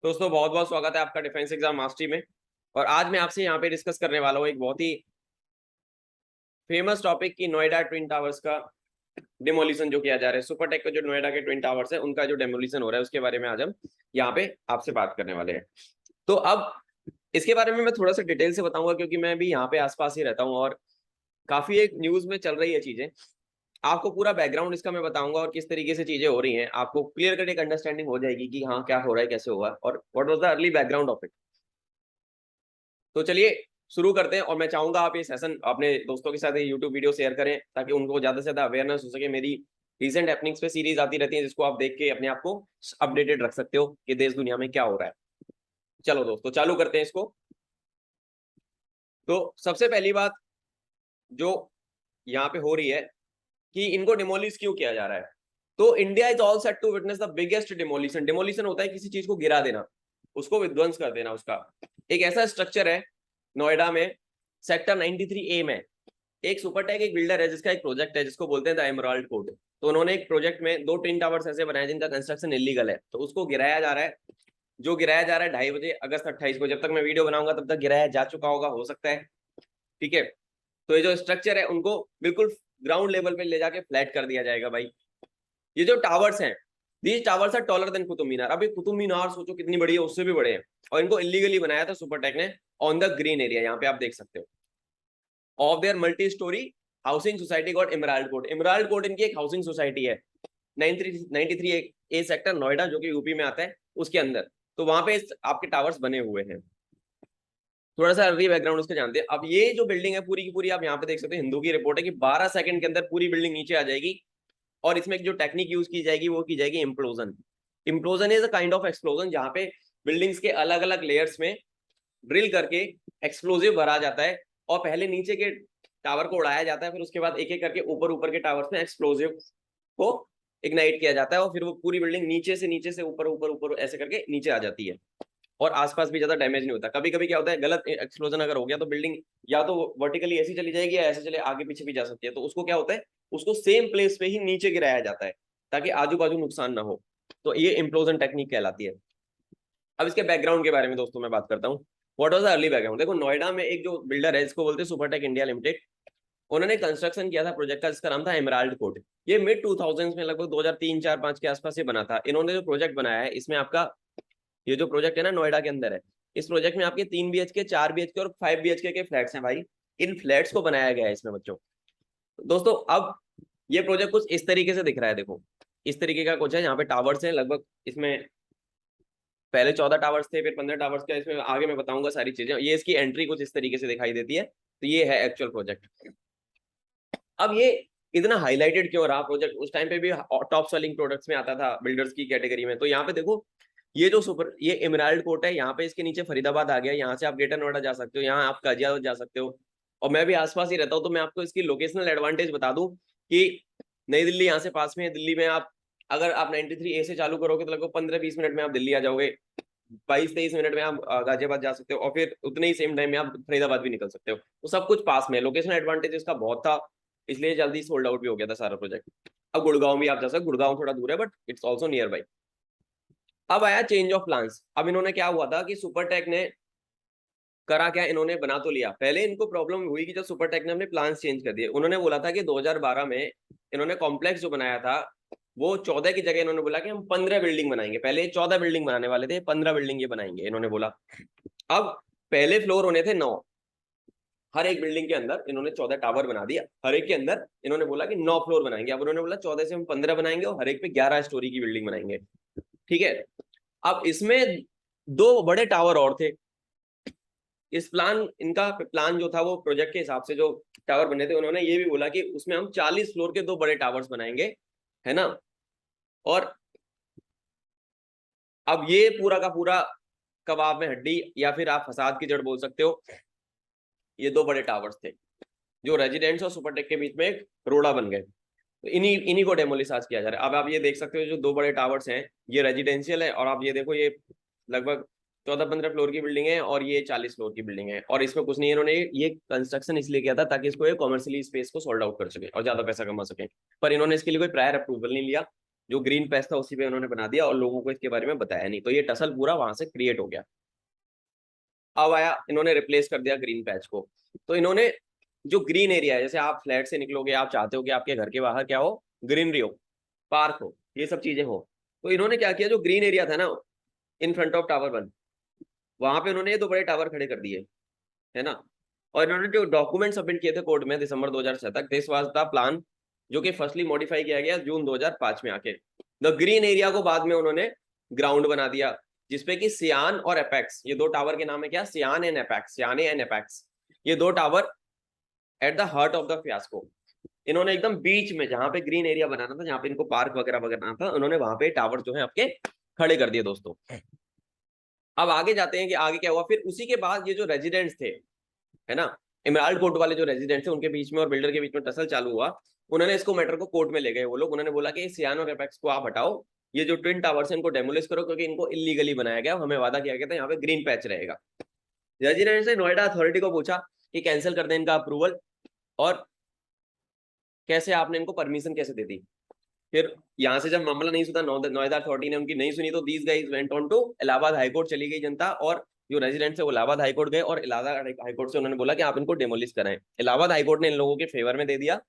दोस्तों बहुत बहुत स्वागत है आपका डिफेंस एग्जाम मास्टरी में। और आज मैं आपसे यहाँ पे डिस्कस करने वाला हूँ एक बहुत ही फेमस टॉपिक की नोएडा ट्विन टावर्स का डिमोलिशन जो किया जा रहा है। सुपरटेक के जो नोएडा के ट्विन टावर्स है उनका जो डेमोलिशन हो रहा है उसके बारे में आज हम यहाँ पे आपसे बात करने वाले हैं। तो अब इसके बारे में मैं थोड़ा सा डिटेल से बताऊंगा क्योंकि मैं भी यहाँ पे आसपास ही रहता हूँ और काफी एक न्यूज में चल रही है चीजें। आपको पूरा बैकग्राउंड इसका मैं बताऊंगा और किस तरीके से चीजें हो रही हैं, आपको क्लियर कट एक अंडरस्टैंडिंग हो जाएगी कि हाँ क्या हो रहा है, कैसे हुआ और what was the early background of it. तो चलिए शुरू करते हैं और मैं चाहूंगा आप ये सेशन अपने दोस्तों के साथ यूट्यूब वीडियो शेयर करें ताकि उनको ज्यादा से ज्यादा अवेयरनेस हो सके। मेरी रिसेंट हैपनिंग्स पे सीरीज आती रहती है जिसको आप देख के अपने आप को अपडेटेड रख सकते हो कि देश दुनिया में क्या हो रहा है। चलो दोस्तों चालू करते हैं इसको। तो सबसे पहली बात जो यहाँ पे हो रही है कि इनको डिमोलिश क्यों किया जा रहा है। तो India is all set to witness the biggest demolition. Demolition होता है किसी चीज को गिरा देना, उसको विध्वंस कर देना। उसका एक ऐसा स्ट्रक्चर है नोएडा में सेक्टर 93A में एक सुपरटेक एक बिल्डर है जिसका एक प्रोजेक्ट है जिसको बोलते हैं द एमराल्ड कोर्ट। तो उन्होंने एक प्रोजेक्ट में 2 ट्विन टावर्स ऐसे बनाए जिनका कंस्ट्रक्शन इलीगल है, तो उसको गिराया जा रहा है। जो गिराया जा रहा है 2:30 बजे अगस्त 28 को, जब तक मैं वीडियो बनाऊंगा तब तक गिराया जा चुका होगा, हो सकता है। ठीक है, तो ये जो स्ट्रक्चर है उनको बिल्कुल ग्राउंड लेवल पे ले जाके फ्लैट कर दिया जाएगा। भाई ये जो टावर्स हैं, these towers are taller than Qutub Minar. अभी कुतुब मीनार सोचो कितनी बड़ी है, उससे भी बड़े हैं। और इनको इलीगली बनाया था सुपरटेक ने ऑन द ग्रीन एरिया, यहाँ पे आप देख सकते हो, of their multi storey housing society got emerald court. Emerald court इनकी एक हाउसिंग सोसाइटी है 93A सेक्टर नोएडा जो कि यूपी में आता है उसके अंदर। तो वहां पे आपके टावर्स बने हुए हैं। थोड़ा सा अर्ली बैकग्राउंड उसके जानते हैं। अब ये जो बिल्डिंग है पूरी की पूरी आप यहाँ पे देख सकते हो, हिंदू की रिपोर्ट है कि 12 सेकंड के अंदर पूरी बिल्डिंग नीचे आ जाएगी। और इसमें जो टेक्निक यूज की जाएगी वो की जाएगी implosion. Implosion is a kind of explosion जहाँ पे बिल्डिंग्स के अलग अलग लेयर्स में ड्रिल करके एक्सप्लोजिव भरा जाता है और पहले नीचे के टावर को उड़ाया जाता है, फिर उसके बाद एक एक करके ऊपर ऊपर के टावर्स में एक्सप्लोजिव को इग्नाइट किया जाता है और फिर वो पूरी बिल्डिंग नीचे से ऊपर ऊपर ऊपर ऐसे करके नीचे आ जाती है और आसपास भी ज्यादा डैमेज नहीं होता। कभी कभी क्या होता है, गलत एक्सप्लोजन अगर हो गया तो बिल्डिंग या तो वर्टिकली ऐसी चली जाएगी या ऐसे चले आगे पीछे भी जा सकती है। तो उसको क्या होता है, उसको सेम प्लेस पे ही नीचे गिराया जाता है ताकि आजू बाजू नुकसान ना हो। तो ये इम्प्लोजन टेक्निक कहलाती है। अब इसके बैकग्राउंड के बारे में दोस्तों मैं बात करता हूँ। What was the early background. देखो नोएडा में एक जो बिल्डर है जिसको बोलते हैं सुपरटेक इंडिया लिमिटेड, उन्होंने कंस्ट्रक्शन किया था प्रोजेक्ट का जिसका नाम था एमराल्ड कोर्ट। ये मिड 2000 में लगभग 2003, 4, 5 के आसपास ये बना था। इन्होंने जो प्रोजेक्ट बनाया है इसमें आपका ये जो प्रोजेक्ट है ना नोएडा के अंदर है, इस प्रोजेक्ट में आपके 3 BHK, 4 BHK और 5 BHK के फ्लैट्स हैं। भाई इन फ्लैट्स को बनाया गया है इसमें बच्चों। दोस्तों अब ये प्रोजेक्ट कुछ इस तरीके से दिख रहा है। देखो इस तरीके का कुछ है, यहाँ पे टावर्स हैं लगभग। इसमें पहले 14 टावर्स थे, फिर 15 टावर्स का, इसमें आगे मैं बताऊंगा सारी चीजें। ये इसकी एंट्री कुछ इस तरीके से दिखाई देती है। तो ये है एक्चुअल प्रोजेक्ट। अब ये इतना हाईलाइटेड क्यों रहा प्रोजेक्ट, उस टाइम पे भी टॉप सेलिंग प्रोडक्ट्स में आता था बिल्डर्स की कैटेगरी में। तो यहाँ पे देखो ये एमराल्ड कोर्ट है, यहाँ पे इसके नीचे फरीदाबाद आ गया, यहाँ से आप ग्रेटर नोएडा जा सकते हो, यहाँ आप गाजियाबाद जा सकते हो। और मैं भी आसपास ही रहता हूँ तो मैं आपको इसकी लोकेशनल एडवांटेज बता दूं कि नई दिल्ली यहाँ से पास में है। दिल्ली में आप अगर आप 93A से चालू करोगे तो लगभग 15-20 मिनट में आप दिल्ली आ जाओगे। 22-23 मिनट में आप गाजियाबाद जा सकते हो और फिर उतने ही सेम टाइम में आप फरीदाबाद भी निकल सकते हो। तो सब कुछ पास में है। लोकेशन एडवांटेज इसका बहुत था, इसलिए जल्दी सोल्ड आउट भी हो गया था सारा प्रोजेक्ट। अब गुड़गांव भी आप जा सकते, गुड़गांव थोड़ा दूर है but it's also near by. अब आया चेंज ऑफ प्लान्स। अब इन्होंने क्या हुआ था कि सुपरटेक ने करा क्या, इन्होंने बना तो लिया। पहले इनको प्रॉब्लम हुई कि जब सुपरटेक ने अपने प्लान्स चेंज कर दिए। उन्होंने बोला था कि 2012 में इन्होंने कॉम्प्लेक्स जो बनाया था वो 14 की जगह इन्होंने बोला कि हम 15 बिल्डिंग बनाएंगे। पहले 14 बिल्डिंग बनाने वाले थे, 15 बिल्डिंग ये बनाएंगे इन्होंने बोला। अब पहले फ्लोर होने थे 9, हर एक बिल्डिंग के अंदर इन्होंने 14 टावर बना दिया। हर एक के अंदर इन्होंने बोला कि 9 फ्लोर बनाएंगे। अब उन्होंने बोला 14 से हम 15 बनाएंगे और हर एक पे 11 स्टोरी की बिल्डिंग बनाएंगे। ठीक है, अब इसमें 2 बड़े टावर और थे। इस इनका प्लान जो था वो प्रोजेक्ट के हिसाब से जो टावर बने थे, उन्होंने ये भी बोला कि उसमें हम 40 फ्लोर के 2 बड़े टावर्स बनाएंगे, है ना। और अब ये पूरा का पूरा कबाब में हड्डी या फिर आप फसाद की जड़ बोल सकते हो। ये 2 बड़े टावर्स थे जो रेजिडेंट्स और सुपरटेक के बीच में एक रोड़ा बन गए। तो इन्हीं इन्हीं को डेमोलिश आज किया जा रहा है। अब आप ये देख सकते हो जो 2 बड़े टावर्स हैं ये रेजिडेंशियल है और आप ये देखो ये लगभग 14-15 फ्लोर की बिल्डिंग है और ये 40 फ्लोर की बिल्डिंग है। और इसमें कुछ नहीं, इन्होंने ये कंस्ट्रक्शन इसलिए किया था ताकि इसको ये कॉमर्शियली स्पेस को सोल्ड आउट कर सके और ज्यादा पैसा कमा सके। पर इन्होंने इसके लिए कोई प्रायर अप्रूवल नहीं लिया। जो ग्रीन पैच था उसी पे उन्होंने बना दिया और लोगों को इसके बारे में बताया नहीं, तो ये टसल पूरा वहां से क्रिएट हो गया। अब आया, इन्होंने रिप्लेस कर दिया ग्रीन पैच को। तो इन्होंने जो ग्रीन एरिया है, जैसे आप फ्लैट से निकलोगे, आप चाहते हो कि आपके घर के बाहर क्या हो, ग्रीनरी हो, पार्क हो, ये सब चीजें हो, तो इन्होंने क्या किया, जो ग्रीन एरिया था ना इन फ्रंट ऑफ टावर 1, वहां पे उन्होंने ये 2 बड़े टावर खड़े कर दिए, है ना। और इन्होंने जो डॉक्यूमेंट सबमिट किए थे कोर्ट में दिसंबर 2006 तक, दिस वाज द प्लान, जो कि फर्स्टली मॉडिफाई किया गया जून 2005 में आके। द ग्रीन एरिया को बाद में उन्होंने ग्राउंड बना दिया, जिसपे कि सियान और एपेक्स, ये 2 टावर के नाम है क्या, सियान एंड एपेक्स, सियाने एंड एपेक्स, ये 2 tower at the heart of the fiasco. इन्होंने एकदम बीच में जहां पे ग्रीन एरिया बनाना था, जहां पे इनको पार्क वगैरह बनाना था, उन्होंने वहां पे टावर जो है आपके खड़े कर दिए दोस्तों। अब आगे जाते हैं कि आगे क्या हुआ फिर। उसी के बाद ये जो रेजिडेंट्स थे, है ना, इमराल्ड कोर्ट वाले जो रेजिडेंट्स थे, उनके बीच में और बिल्डर के बीच में टसल चालू हुआ। उन्होंने इसको मैटर को कोर्ट में ले गए वो लोग। उन्होंने बोला कि सियान और एपेक्स को आप हटाओ, ये जो ट्विन टावर्स है इनको डेमोलिश करो, क्योंकि इनको इलीगली बनाया गया, हमें वादा किया गया था यहाँ पे ग्रीन पैच रहेगा। रेजिडेंट्स ने नोएडा अथॉरिटी को पूछा कि कैंसिल कर दें इनका अप्रूवल, और कैसे आपने इनको परमिशन कैसे दे दी। फिर यहाँ से जब मामला नहीं सुना, नोएडा अथॉरिटी ने उनकी नहीं सुनी, तो these guys went on to Allahabad high court चली गई जनता, और जो रेजिडेंट्स है वो इलाहाबाद हाईकोर्ट गए, और इलाहाबाद हाईकोर्ट से उन्होंने बोला कि आप इनको डेमोलिश कराएं। इलाहाबाद हाईकोर्ट ने इन लोगों के फेवर में दे दिया,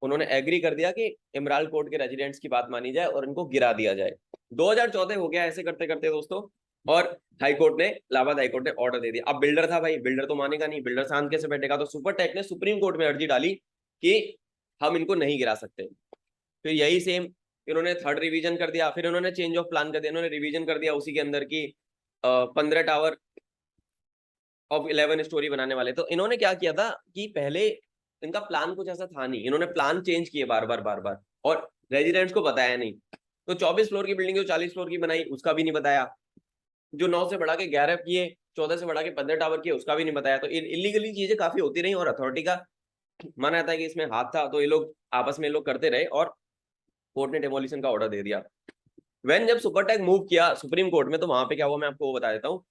उन्होंने एग्री कर दिया कि इमराल्ड कोर्ट के रेजिडेंट्स की बात मानी जाए और इनको गिरा दिया जाए। 2014 हो गया ऐसे करते करते दोस्तों, और हाईकोर्ट ने, इलाहाबाद हाईकोर्ट ने ऑर्डर दे दिया। अब बिल्डर था भाई, बिल्डर तो मानेगा नहीं, बिल्डर शांत कैसे बैठेगा, तो सुपरटेक ने सुप्रीम कोर्ट में अर्जी डाली कि हम इनको नहीं गिरा सकते। फिर यही सेम इन्होंने थर्ड रिवीजन कर दिया, फिर इन्होंने चेंज ऑफ प्लान कर दिया, इन्होंने रिवीजन कर दिया उसी के अंदर की 15 टावर ऑफ 11 स्टोरी बनाने वाले। तो इन्होंने क्या किया था कि पहले इनका प्लान कुछ ऐसा था नहीं, इन्होंने प्लान चेंज किए बार बार, और रेजिडेंट्स को बताया नहीं। तो 24 फ्लोर की बिल्डिंग जो 40 फ्लोर की बनाई उसका भी नहीं बताया, जो 9 से बढ़ा के 11 किए, 14 से बढ़ा के 15 टावर किए उसका भी नहीं बताया। तो इलीगली चीजें काफी होती रही, और अथॉरिटी का माना जाता है कि इसमें हाथ था, तो ये लोग आपस में लोग करते रहे, और कोर्ट ने डेमोलिशन का ऑर्डर दे दिया। व्हेन जब सुपरटेक मूव किया सुप्रीम कोर्ट में, तो वहां पे क्या हुआ मैं आपको वो बता देता हूँ।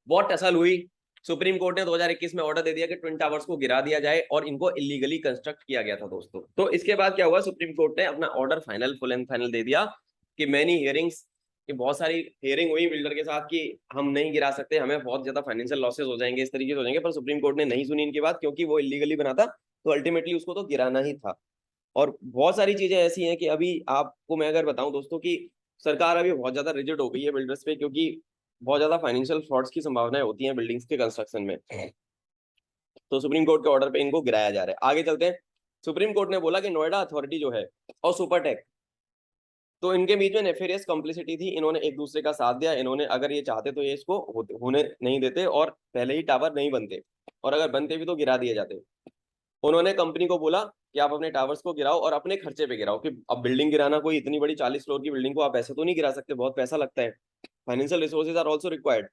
बहुत टसल हुई, सुप्रीम कोर्ट ने 2021 में ऑर्डर दे दिया कि ट्विन टावर्स को गिरा दिया जाए, और इनको इलीगली कंस्ट्रक्ट किया गया था दोस्तों। तो इसके बाद क्या हुआ, सुप्रीम कोर्ट ने अपना order final, full and final दे दिया कि मैनी हियरिंग्स, कि बहुत सारी हियरिंग हुई बिल्डर के साथ कि हम नहीं गिरा सकते, हमें बहुत ज्यादा फाइनेंशियल लॉसेस हो जाएंगे, इस तरीके से हो जाएंगे, पर सुप्रीम कोर्ट ने नहीं सुनी इनकी बात, क्योंकि वो इलीगली बना था, तो अल्टीमेटली उसको तो गिराना ही था। और बहुत सारी चीजें ऐसी हैं कि अभी आपको मैं अगर बताऊं दोस्तों कि सरकार अभी बहुत ज्यादा रिजिड हो गई है बिल्डर्स पे, क्योंकि बहुत ज्यादा फाइनेंशियल फ्रॉड्स की संभावनाएं होती हैं बिल्डिंग्स के कंस्ट्रक्शन में। तो सुप्रीम कोर्ट के ऑर्डर पे इनको गिराया जा रहा है। आगे चलते हैं। सुप्रीम कोर्ट ने बोला कि नोएडा अथॉरिटी जो है और सुपरटेक, तो इनके बीच में नेफेरियस कॉम्प्लिसिटी थी, इन्होंने एक दूसरे का साथ दिया। इन्होंने अगर ये चाहते तो ये इसको होने नहीं देते, और पहले ही टावर नहीं बनते, और अगर बनते भी तो गिरा दिए जाते। उन्होंने कंपनी को बोला कि आप अपने टावर्स को गिराओ और अपने खर्चे पे गिराओ, कि अब बिल्डिंग गिराना, कोई इतनी बड़ी 40 फ्लोर की बिल्डिंग को आप ऐसे तो नहीं गिरा सकते, बहुत पैसा लगता है, financial resources are also required,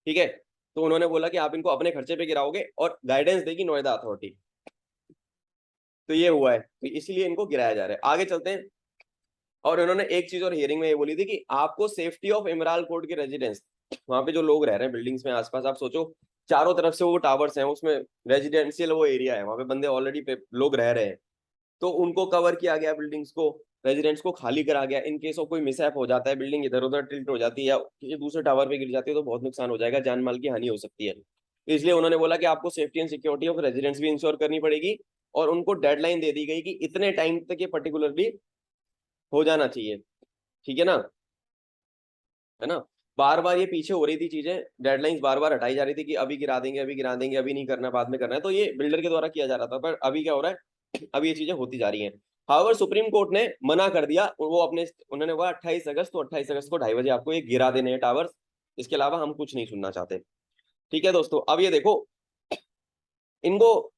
ठीक है। तो उन्होंने बोला कि आप इनको अपने खर्चे पे गिराओगे, और गाइडेंस देगी नोएडा अथॉरिटी। तो ये हुआ है, तो इसलिए इनको गिराया जा रहा है। आगे चलते हैं। और इन्होंने एक चीज और हियरिंग में ये बोली थी कि आपको सेफ्टी ऑफ इमराल कोर्ट के रेजिडेंस, वहां पे जो लोग रह रहे हैं बिल्डिंग्स में आसपास, आप सोचो चारों तरफ से वो टावर्स हैं, उसमें रेजिडेंशियल वो एरिया है, वहां पे बंदे ऑलरेडी लोग रह रहे हैं, तो उनको कवर किया गया, बिल्डिंग्स को, रेजिडेंट्स को खाली करा गया। इन केस ऑफ कोई मिसहैप हो जाता है, बिल्डिंग इधर उधर टिल्ट हो जाती है या किसी दूसरे टावर पे गिर जाती है, तो बहुत नुकसान हो जाएगा, जान माल की हानि हो सकती है। इसलिए उन्होंने बोला कि आपको safety and security of residents भी इंश्योर करनी पड़ेगी, और उनको डेडलाइन दे दी गई कि इतने टाइम तक ये पर्टिकुलरली हो जाना चाहिए, ठीक है ना, है ना। बार बार ये पीछे हो रही थी चीजें, डेडलाइंस बार बार हटाई जा रही थी कि अभी गिरा देंगे, अभी गिरा देंगे, अभी नहीं करना, बाद में करना है, तो ये बिल्डर के द्वारा किया जा रहा था। पर अभी क्या हो रहा है, अभी ये चीजें होती जा रही हैं। हाउएवर सुप्रीम कोर्ट ने मना कर दिया, वो अपने उन्होंने बोला 28 अगस्त, तो 28 अगस्त को 2:30 बजे आपको ये गिरा देने हैं टावर्स, इसके अलावा हम कुछ नहीं सुनना चाहते। ठीक है दोस्तों, अब ये देखो इनको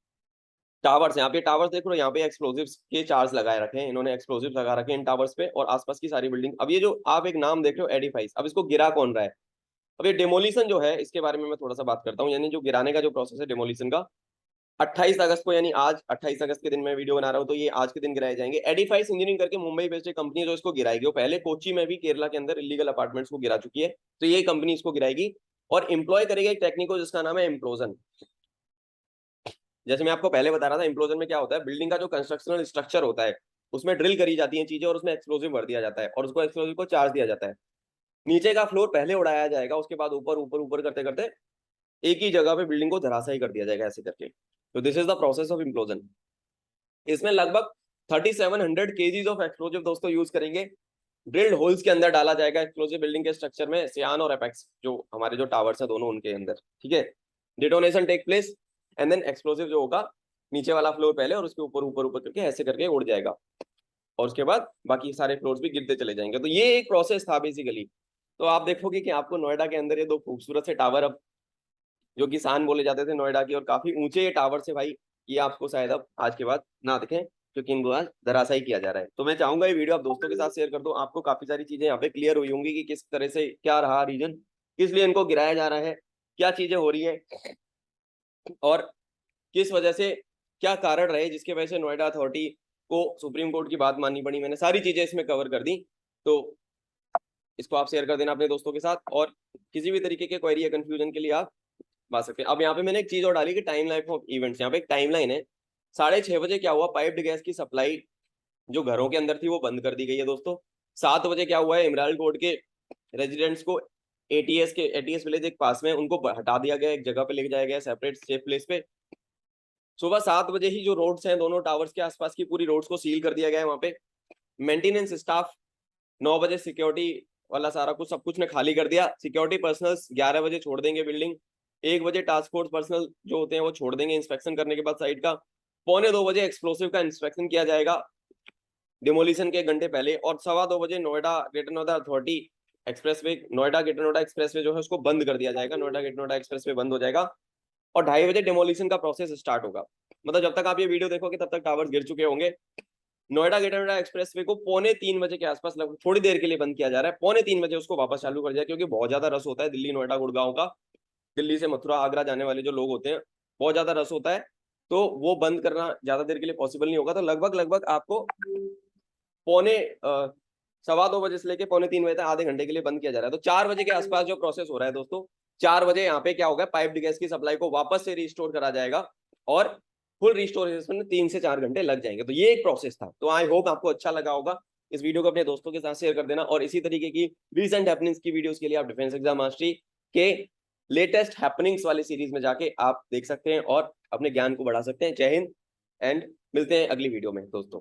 टावर्स, यहाँ पे टावर्स देख लो, यहाँ पे एक्सप्लोजिव्स के चार्ज लगाए रखे हैं इन्होंने, एक्सप्लोजिव्स लगा रखे हैं इन टावर्स पे और आसपास की सारी बिल्डिंग। अब ये जो आप एक नाम देख रहे हो एडिफाइस, अब इसको गिरा कौन रहा है। अब ये डेमोलिशन जो है, इसके बारे में मैं थोड़ा सा बात करता हूँ, यानी जो गिराने का जो प्रोसेस है डेमोलिशन का, 28 अगस्त को, यानी आज 28 अगस्त के दिन मैं वीडियो बना रहा हूँ, तो ये आज के दिन गिराए जाएंगे। एडिफाइस इंजीनियरिंग करके मुंबई बेस्ड कंपनी जो इसको गिराएगी, वो पहले कोची में भी केरला के अंदर इलीगल अपार्टमेंट्स को गिरा चुकी है, तो ये कंपनी इसको गिराएगी और एम्प्लॉय करेगी एक टेक्निक को जिसका नाम है इम्प्लोजन। जैसे मैं आपको पहले बता रहा था, इम्प्लोजन में क्या होता है, बिल्डिंग का जो कंस्ट्रक्शनल स्ट्रक्चर होता है, उसमें ड्रिल करी जाती हैं चीजें और उसमें एक्सप्लोसिव भर दिया जाता है और उसको एक्सप्लोसिव को चार्ज दिया जाता है। नीचे का फ्लोर पहले उड़ाया जाएगा, उसके बाद ऊपर ऊपर ऊपर करते करते एक ही जगह पे बिल्डिंग को धराशायी कर दिया जाएगा ऐसे करके। तो this is the process of implosion. इसमें लगभग 3700 केजीज ऑफ एक्सप्लोजिव दोस्तों यूज करेंगे। ड्रिल्ड होल्स के अंदर डाला जाएगा एक्सप्लोजिव बिल्डिंग के स्ट्रक्चर में, सियान और एपेक्स जो हमारे जो टावर्स है दोनों उनके अंदर, ठीक है। Detonation take place and then explosive जो होगा नीचे वाला फ्लोर पहले और उसके ऊपर ऊपर ऊपर करके ऐसे करके उड़ जाएगा और उसके बाद बाकी सारे फ्लोर्स भी गिरते चले जाएंगे। तो ये एक प्रोसेस था बेसिकली। तो आप देखोगे कि आपको नोएडा के अंदर ये दो खूबसूरत से टावर अब जो कि शान बोले जाते थे नोएडा की और काफी ऊंचे ये टावर से भाई, ये आपको शायद अब आज के बाद ना दिखें क्योंकि इनको आज धराशायी किया जा रहा है। तो मैं चाहूंगा ये वीडियो आप दोस्तों के साथ शेयर कर दो, आपको काफी सारी चीजें यहाँ पे क्लियर हुई होंगी कि किस तरह से क्या रहा रीजन, किस लिए इनको गिराया जा रहा है, क्या चीजें हो रही है और किस वजह से क्या कारण रहे जिसके वजह से नोएडा अथॉरिटी को सुप्रीम कोर्ट की बात माननी पड़ी। मैंने सारी चीजें इसमें कवर कर दी। तो इसको आप शेयर कर देना अपने दोस्तों के साथ और किसी भी तरीके के क्वेरी या कंफ्यूजन के लिए आप बात सकते हैं। अब यहाँ पे मैंने एक चीज और डाली कि टाइम लाइन ऑफ इवेंट्स। यहाँ पे एक टाइमलाइन है। 6:30 बजे क्या हुआ, पाइप्ड गैस की सप्लाई जो घरों के अंदर थी वो बंद कर दी गई है दोस्तों। 7 बजे क्या हुआ है, इमराल्ड कोर्ट के रेजिडेंट्स को एटीएस विलेज एक पास में उनको हटा दिया गया, एक जगह पे लेके जाया गया सेपरेट सेफ प्लेस पे। सुबह 7 बजे ही जो रोड्स हैं दोनों टावर्स के आसपास की पूरी रोड्स को सील कर दिया गया है वहां पे। मेंटेनेंस स्टाफ 9 बजे सिक्योरिटी वाला सारा कुछ सब कुछ ने खाली कर दिया। सिक्योरिटी पर्सनल्स 11 बजे छोड़ देंगे बिल्डिंग। 1 बजे टास्क फोर्स पर्सनल जो होते हैं वो छोड़ देंगे इंस्पेक्शन करने के बाद साइट का। 1:45 बजे एक्सप्लोसिव का इंस्पेक्शन किया जाएगा डिमोलिशन के 1 घंटे पहले। और 2:15 बजे Noida greater Noida authority expressway, Noida greater Noida expressway जो है उसको बंद कर दिया जाएगा। नोएडा ग्रेटर नोएडा एक्सप्रेसवे बंद हो जाएगा और 2:30 बजे डिमोलिशन का प्रोसेस स्टार्ट होगा। मतलब जब तक आप ये वीडियो देखोगे तब तक टावर्स गिर चुके होंगे। नोएडा ग्रेटर नोएडा एक्सप्रेसवे को 2:45 बजे के आसपास लगभग थोड़ी देर के लिए बंद किया जा रहा है। 2:45 बजे उसको वापस चालू कर दिया क्योंकि बहुत ज्यादा रस होता है दिल्ली नोएडा गुड़गांव का। दिल्ली से मथुरा आगरा जाने वाले जो लोग होते हैं बहुत ज्यादा रस होता है, तो वो बंद करना ज्यादा देर के लिए पॉसिबल नहीं होगा। तो लगभग लगभग आपको 2:15 बजे से लेके 2:45 बजे तक आधे घंटे के लिए बंद किया जा रहा है। तो 4 बजे के आसपास जो प्रोसेस हो रहा है दोस्तों, 4 बजे यहाँ पे क्या होगा, पाइप्ड गैस की सप्लाई को वापस से रिस्टोर करा जाएगा और फुल रिस्टोरेशन में 3 से 4 घंटे लग जाएंगे। तो ये एक प्रोसेस था। तो आई होप आपको अच्छा लगा होगा। इस वीडियो को अपने दोस्तों के साथ शेयर कर देना और इसी तरीके की रीसेंट हैपनिंग्स की वीडियोस के लिए आप डिफेंस एग्जाम मास्टरी के लेटेस्ट हैपनिंग्स वाली सीरीज में जाके आप देख सकते हैं और अपने ज्ञान को बढ़ा सकते हैं। जय हिंद एंड मिलते हैं अगली वीडियो में दोस्तों।